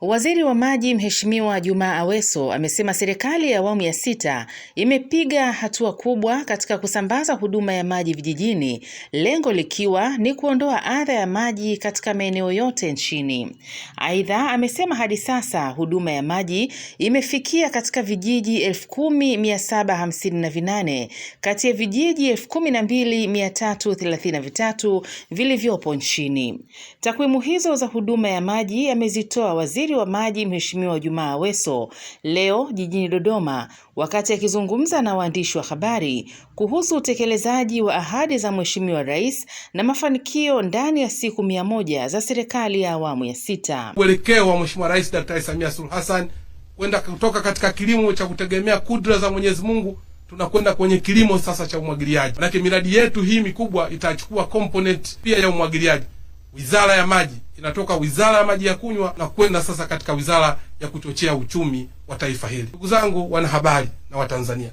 Waziri wa Maji Mheshimiwa Juma Aweso amesema serikali ya awamu ya 6 imepiga hatua kubwa katika kusambaza huduma ya maji vijijini, lengo likiwa ni kuondoa adha ya maji katika maeneo yote nchini. Aidha, amesema hadi sasa huduma ya maji imefikia katika vijiji 10,758 kati ya vijiji 12,333 vilivyopo nchini. Takwimu hizo za huduma ya maji amezitoa Waziri wa Maji Mheshimiwa Juma Aweso leo jijini Dodoma wakati akizungumza na waandishi wa habari kuhusu utekelezaji wa ahadi za Mheshimiwa Rais na mafanikio ndani ya siku 100 za serikali ya awamu ya 6. Mwelekeo wa Mheshimiwa Rais Daktari Samia Suluhu Hassan kwenda kutoka katika kilimo cha kutegemea kudra za Mwenyezi Mungu tunakwenda kwenye kilimo sasa cha umwagiliaji. Maana miradi yetu hii mikubwa itachukua component pia ya umwagiliaji. Wizara ya Maji inatoka Wizara ya Maji ya Kunywa na kwenda sasa katika Wizara ya kuchochea uchumi wa taifa hili. Ndugu zangu wanahabari na Watanzania,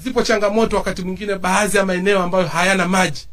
zipo changamoto wakati mwingine baadhi ya maeneo ambayo hayana maji,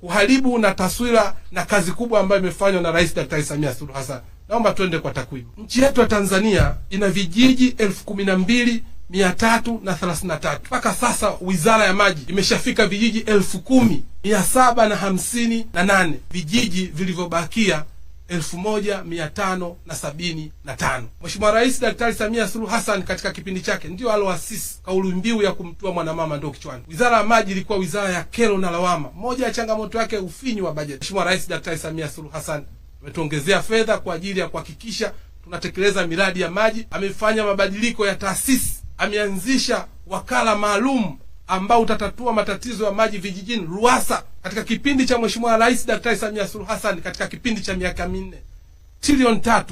kuharibu na taswira na kazi kubwa ambayo imefanywa na Rais Daktari Samia Suluhu Hassan. Naomba twende kwa takwimu. Nchi yetu ya Tanzania ina vijiji 12,333. Mpaka sasa Wizara ya Maji imeshafika vijiji 10,758. Vijiji vilivyobakia 1,575. Mheshimiwa Rais Daktari Samia Suluhu Hassan katika kipindi chake ndio aloasisi kauli mbiu ya kumtua mwanamama ndo kichwani. Wizara ya Maji ilikuwa wizara ya kero na lawama. Moja ya changamoto yake ufinyu wa bajeti. Mheshimiwa Rais Daktari Samia Suluhu Hassan ametuongezea fedha kwa ajili ya kuhakikisha tunatekeleza miradi ya maji. Amefanya mabadiliko ya taasisi, ameanzisha wakala maalum ambao utatatua matatizo ya maji vijijini, RUWASA. Katika kipindi cha Mheshimiwa Rais Daktari Samia Suluhu Hassan, katika kipindi cha miaka 4, trilioni 3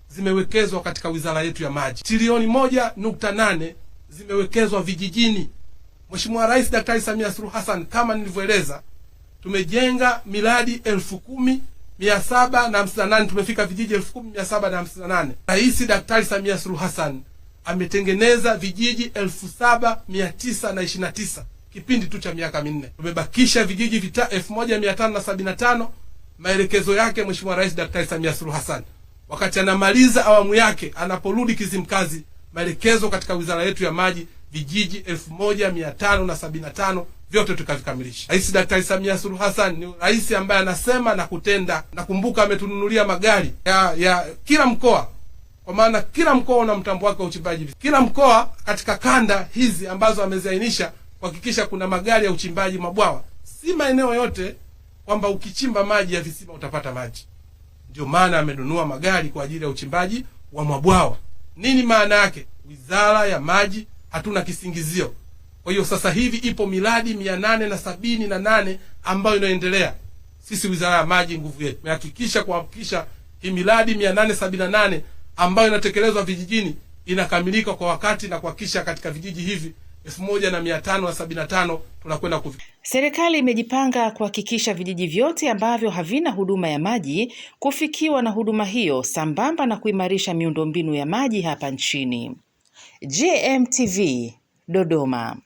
zimewekezwa katika wizara yetu ya maji. Trilioni 1.8 zimewekezwa vijijini. Mheshimiwa Rais Daktari Samia Suluhu Hassan, kama nilivyoeleza, tumejenga miradi 10,758, tumefika vijiji 10,758. Rais Daktari Samia Suluhu Hassan ametengeneza vijiji 7,929 kipindi tu cha miaka 4. Tumebakisha vijiji 1,575. Maelekezo yake Mheshimiwa Rais Daktari Samia Suluhu Hassan wakati anamaliza awamu yake, anaporudi Kizimkazi, maelekezo katika wizara yetu ya maji, vijiji 1,575 vyote tukavikamilisha. Rais Daktari Samia Suluhu Hassan ni rais ambaye anasema na kutenda. Nakumbuka ametununulia magari ya kila mkoa, kwa maana kila mkoa una mtambo wake wa uchimbaji. Kila mkoa katika kanda hizi ambazo ameziainisha kuhakikisha kuna magari ya uchimbaji mabwawa. Si maeneo yote kwamba ukichimba maji ya visima utapata maji. Ndio maana amenunua magari kwa ajili ya uchimbaji wa mabwawa. Nini maana yake? Wizara ya Maji hatuna kisingizio. Kwa hiyo sasa hivi ipo miradi 878 ambayo inaendelea. Sisi Wizara ya Maji nguvu yetu tumehakikisha kuhakikisha hii miradi 878 ambayo inatekelezwa vijijini inakamilika kwa wakati na kuhakikisha katika vijiji hivi 1,575 tunakwenda kufikia. Serikali imejipanga kuhakikisha vijiji vyote ambavyo havina huduma ya maji kufikiwa na huduma hiyo, sambamba na kuimarisha miundombinu ya maji hapa nchini. JMTV, Dodoma.